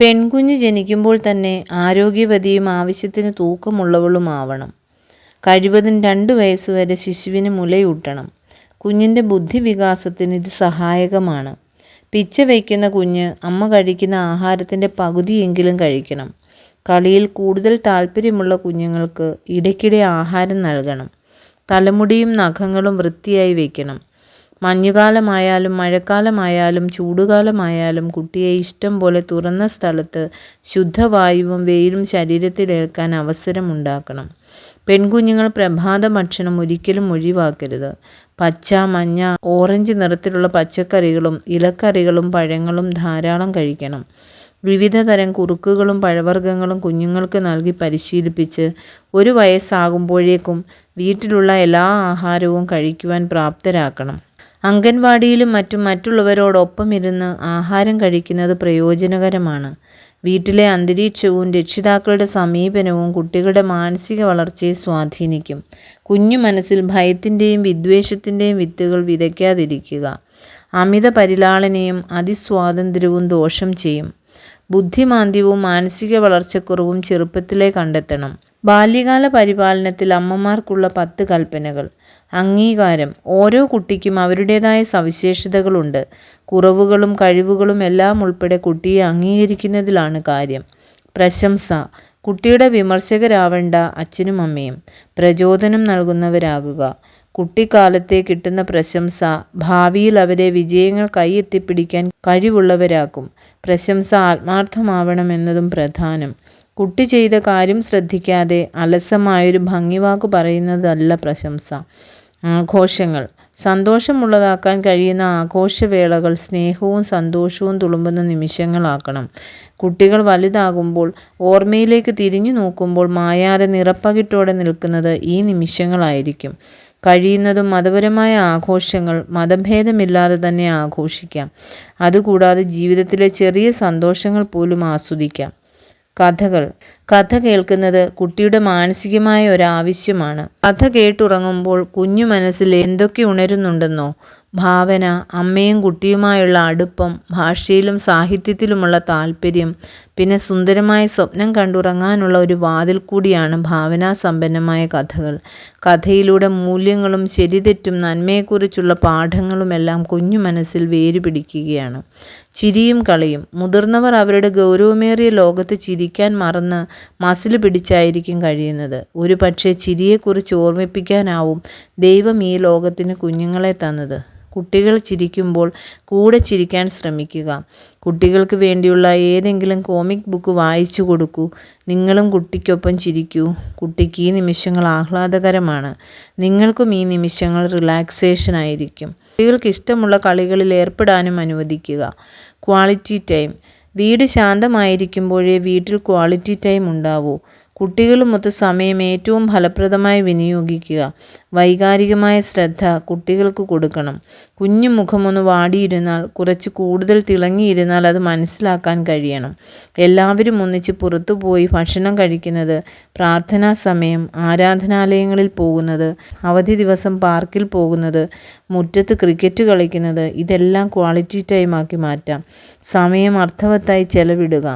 പെൺകുഞ്ഞ് ജനിക്കുമ്പോൾ തന്നെ ആരോഗ്യവതിയും ആവശ്യത്തിന് തൂക്കമുള്ളവളുമാവണം. കഴിവതും 2 വയസ്സുവരെ ശിശുവിന് മുലയൂട്ടണം. കുഞ്ഞിൻ്റെ ബുദ്ധിവികാസത്തിന് ഇത് സഹായകമാണ്. പിച്ച വയ്ക്കുന്ന കുഞ്ഞ് അമ്മ കഴിക്കുന്ന ആഹാരത്തിൻ്റെ പകുതിയെങ്കിലും കഴിക്കണം. കളിയിൽ കൂടുതൽ താല്പര്യമുള്ള കുഞ്ഞുങ്ങൾക്ക് ഇടയ്ക്കിടെ ആഹാരം നൽകണം. തലമുടിയും നഖങ്ങളും വൃത്തിയായി വയ്ക്കണം. മഞ്ഞുകാലമായാലും മഴക്കാലമായാലും ചൂടുകാലമായാലും കുട്ടിയെ ഇഷ്ടം പോലെ തുറന്ന സ്ഥലത്ത് ശുദ്ധവായുവും വെയിലും ശരീരത്തിലേൽക്കാൻ അവസരമുണ്ടാക്കണം. പെൺകുഞ്ഞുങ്ങൾ പ്രഭാത ഭക്ഷണം ഒരിക്കലും ഒഴിവാക്കരുത്. പച്ച, മഞ്ഞ, ഓറഞ്ച് നിറത്തിലുള്ള പച്ചക്കറികളും ഇലക്കറികളും പഴങ്ങളും ധാരാളം കഴിക്കണം. വിവിധ തരം കുറുക്കുകളും പഴവർഗ്ഗങ്ങളും കുഞ്ഞുങ്ങൾക്ക് നൽകി പരിശീലിപ്പിച്ച് 1 വയസ്സാകുമ്പോഴേക്കും വീട്ടിലുള്ള എല്ലാ ആഹാരവും കഴിക്കുവാൻ പ്രാപ്തരാക്കണം. അംഗൻവാടിയിലും മറ്റുള്ളവരോടൊപ്പം ഇരുന്ന് ആഹാരം കഴിക്കുന്നത് പ്രയോജനകരമാണ്. വീട്ടിലെ അന്തരീക്ഷവും രക്ഷിതാക്കളുടെ സമീപനവും കുട്ടികളുടെ മാനസിക വളർച്ചയെ സ്വാധീനിക്കും. കുഞ്ഞു മനസ്സിൽ ഭയത്തിൻ്റെയും വിദ്വേഷത്തിൻ്റെയും വിത്തുകൾ വിതയ്ക്കാതിരിക്കുക. അമിത പരിലാളനയും അതിസ്വാതന്ത്ര്യവും ദോഷം ചെയ്യും. ബുദ്ധിമാന്ദ്യവും മാനസിക വളർച്ചക്കുറവും ചെറുപ്പത്തിലേ കണ്ടെത്തണം. ബാല്യകാല പരിപാലനത്തിൽ അമ്മമാർക്കുള്ള 10 കൽപ്പനകൾ. അംഗീകാരം. ഓരോ കുട്ടിക്കും അവരുടേതായ സവിശേഷതകളുണ്ട്. കുറവുകളും കഴിവുകളും എല്ലാം ഉൾപ്പെടെ കുട്ടിയെ അംഗീകരിക്കുന്നതിലാണ് കാര്യം. പ്രശംസ. കുട്ടിയുടെ വിമർശകരാവേണ്ട അച്ഛനും അമ്മയും പ്രചോദനം നൽകുന്നവരാകുക. കുട്ടിക്കാലത്തെ കിട്ടുന്ന പ്രശംസ ഭാവിയിൽ അവരെ വിജയങ്ങൾ കൈയെത്തിപ്പിടിക്കാൻ കഴിവുള്ളവരാക്കും. പ്രശംസ ആത്മാർത്ഥമാവണമെന്നതും പ്രധാനം. കുട്ടി ചെയ്ത കാര്യം ശ്രദ്ധിക്കാതെ അലസമായൊരു ഭംഗിവാക്ക് പറയുന്നതല്ല പ്രശംസ. ആഘോഷങ്ങൾ. സന്തോഷമുള്ളതാക്കാൻ കഴിയുന്ന ആഘോഷവേളകൾ സ്നേഹവും സന്തോഷവും തുളുമ്പുന്ന നിമിഷങ്ങളാക്കണം. കുട്ടികൾ വലുതാകുമ്പോൾ ഓർമ്മയിലേക്ക് തിരിഞ്ഞു നോക്കുമ്പോൾ മായാതെ നിറപ്പകിട്ടോടെ നിൽക്കുന്നത് ഈ നിമിഷങ്ങളായിരിക്കും. കഴിയുന്നതും മതപരമായ ആഘോഷങ്ങൾ മതഭേദമില്ലാതെ തന്നെ ആഘോഷിക്കാം. അതുകൂടാതെ ജീവിതത്തിലെ ചെറിയ സന്തോഷങ്ങൾ പോലും ആസ്വദിക്കാം. കഥകൾ. കഥ കേൾക്കുന്നത് കുട്ടിയുടെ മാനസികമായ ഒരാവശ്യമാണ്. കഥ കേട്ടുറങ്ങുമ്പോൾ കുഞ്ഞു മനസ്സിൽ എന്തൊക്കെ ഉണരുന്നുണ്ടെന്നോ? ഭാവന, അമ്മയും കുട്ടിയുമായുള്ള അടുപ്പം, ഭാഷയിലും സാഹിത്യത്തിലുമുള്ള താല്പര്യം, പിന്നെ സുന്ദരമായ സ്വപ്നം കണ്ടുറങ്ങാനുള്ള ഒരു വാതിൽ കൂടിയാണ് ഭാവനാസമ്പന്നമായ കഥകൾ. കഥയിലൂടെ മൂല്യങ്ങളും ശരിതെറ്റും നന്മയെക്കുറിച്ചുള്ള പാഠങ്ങളുമെല്ലാം കുഞ്ഞു മനസ്സിൽ വേരുപിടിക്കുകയാണ്. ചിരിയും കളിയും. മുതിർന്നവർ അവരുടെ ഗൗരവമേറിയ ലോകത്ത് ചിരിക്കാൻ മറന്ന് മസിൽ പിടിച്ചായിരിക്കും കഴിയുന്നത്. ഒരു പക്ഷേ ചിരിയെക്കുറിച്ച് ഓർമ്മിപ്പിക്കാനാവും ദൈവം ഈ ലോകത്തിന് കുഞ്ഞുങ്ങളെ തന്നത്. കുട്ടികൾ ചിരിക്കുമ്പോൾ കൂടെ ചിരിക്കാൻ ശ്രമിക്കുക. കുട്ടികൾക്ക് വേണ്ടിയുള്ള ഏതെങ്കിലും കോമിക് ബുക്ക് വായിച്ചു കൊടുക്കൂ. നിങ്ങളും കുട്ടിക്കൊപ്പം ചിരിക്കൂ. കുട്ടിക്ക് ഈ നിമിഷങ്ങൾ ആഹ്ലാദകരമാണ്. നിങ്ങൾക്കും ഈ നിമിഷങ്ങൾ റിലാക്സേഷൻ ആയിരിക്കും. കുട്ടികൾക്ക് ഇഷ്ടമുള്ള കളികളിൽ ഏർപ്പെടാനും അനുവദിക്കുക. Quality time. വീട് ശാന്തമായിരിക്കുമ്പോഴേ വീട്ടിൽ ക്വാളിറ്റി ടൈം ഉണ്ടാവൂ. കുട്ടികളുമൊത്ത് സമയം ഏറ്റവും ഫലപ്രദമായി വിനിയോഗിക്കുക. വൈകാരികമായ ശ്രദ്ധ കുട്ടികൾക്ക് കൊടുക്കണം. കുഞ്ഞു മുഖമൊന്ന് വാടിയിരുന്നാൽ, കുറച്ച് കൂടുതൽ തിളങ്ങിയിരുന്നാൽ അത് മനസ്സിലാക്കാൻ കഴിയണം. എല്ലാവരും ഒന്നിച്ച് പുറത്തുപോയി ഭക്ഷണം കഴിക്കുന്നത്, പ്രാർത്ഥനാ സമയം ആരാധനാലയങ്ങളിൽ പോകുന്നത്, അവധി ദിവസം പാർക്കിൽ പോകുന്നത്, മുറ്റത്ത് ക്രിക്കറ്റ് കളിക്കുന്നത്, ഇതെല്ലാം ക്വാളിറ്റി ടൈമാക്കി മാറ്റാം. സമയം അർത്ഥവത്തായി ചെലവിടുക.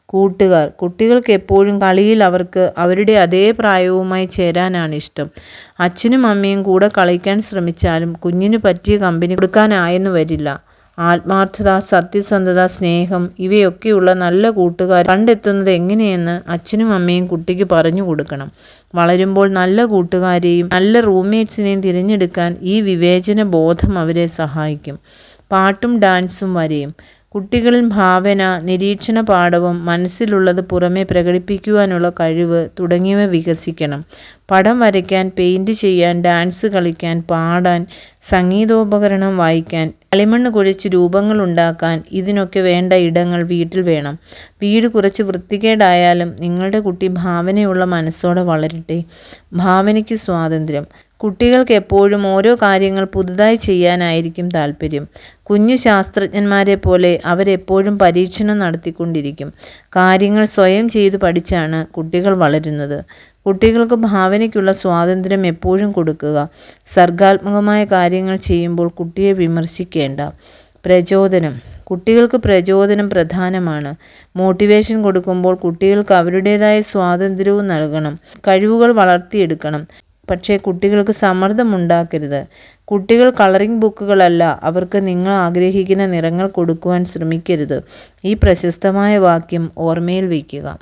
കൂട്ടുകാർ. കുട്ടികൾക്ക് എപ്പോഴും കളിയിൽ അവർക്ക് അവരുടെ അതേ പ്രായവുമായി ചേരാനാണ് ഇഷ്ടം. അച്ഛനും അമ്മയും കൂടെ കളിക്കാൻ ശ്രമിച്ചാലും കുഞ്ഞിന് പറ്റിയ കമ്പനി കൊടുക്കാനായെന്ന് വരില്ല. ആത്മാർത്ഥത, സത്യസന്ധത, സ്നേഹം ഇവയൊക്കെയുള്ള നല്ല കൂട്ടുകാർ കണ്ടെത്തുന്നത് എങ്ങനെയെന്ന് അച്ഛനും അമ്മയും കുട്ടിക്ക് പറഞ്ഞു കൊടുക്കണം. വളരുമ്പോൾ നല്ല കൂട്ടുകാരെയും നല്ല റൂംമേറ്റ്സിനെയും തിരഞ്ഞെടുക്കാൻ ഈ വിവേചന ബോധം അവരെ സഹായിക്കും. പാട്ടും ഡാൻസും വരയും. കുട്ടികളിൽ ഭാവന, നിരീക്ഷണ പാടവം, മനസ്സിലുള്ളത് പുറമെ പ്രകടിപ്പിക്കുവാനുള്ള കഴിവ് തുടങ്ങിയവ വികസിക്കണം. പടം വരയ്ക്കാൻ, പെയിൻറ് ചെയ്യാൻ, ഡാൻസ് കളിക്കാൻ, പാടാൻ, സംഗീതോപകരണം വായിക്കാൻ, കളിമണ്ണ് കുഴച്ച് രൂപങ്ങൾ ഉണ്ടാക്കാൻ, ഇതിനൊക്കെ വേണ്ട ഇടങ്ങൾ വീട്ടിൽ വേണം. വീട് കുറച്ച് വൃത്തികേടായാലും നിങ്ങളുടെ കുട്ടി ഭാവനയുള്ള മനസ്സോടെ വളരട്ടെ. ഭാവനയ്ക്ക് സ്വാതന്ത്ര്യം. കുട്ടികൾക്ക് എപ്പോഴും ഓരോ കാര്യങ്ങൾ പുതുതായി ചെയ്യാനായിരിക്കും താല്പര്യം. കുഞ്ഞു ശാസ്ത്രജ്ഞന്മാരെ പോലെ അവരെപ്പോഴും പരീക്ഷണം നടത്തിക്കൊണ്ടിരിക്കും. കാര്യങ്ങൾ സ്വയം ചെയ്തു പഠിച്ചാണ് കുട്ടികൾ വളരുന്നത്. കുട്ടികൾക്ക് ഭാവനയ്ക്കുള്ള സ്വാതന്ത്ര്യം എപ്പോഴും കൊടുക്കുക. സർഗാത്മകമായ കാര്യങ്ങൾ ചെയ്യുമ്പോൾ കുട്ടിയെ വിമർശിക്കേണ്ട. പ്രചോദനം. കുട്ടികൾക്ക് പ്രചോദനം പ്രധാനമാണ്. മോട്ടിവേഷൻ കൊടുക്കുമ്പോൾ കുട്ടികൾക്ക് അവരുടേതായ സ്വാതന്ത്ര്യവും നൽകണം. കഴിവുകൾ വളർത്തിയെടുക്കണം. പക്ഷേ കുട്ടികൾക്ക് സമ്മർദ്ദമുണ്ടാക്കരുത്. കുട്ടികൾ കളറിംഗ് ബുക്കുകളല്ല. അവർക്ക് നിങ്ങൾ ആഗ്രഹിക്കുന്ന നിറങ്ങൾ കൊടുക്കുവാൻ ശ്രമിക്കരുത്. ഈ പ്രശസ്തമായ വാക്യം ഓർമ്മയിൽ വയ്ക്കുക.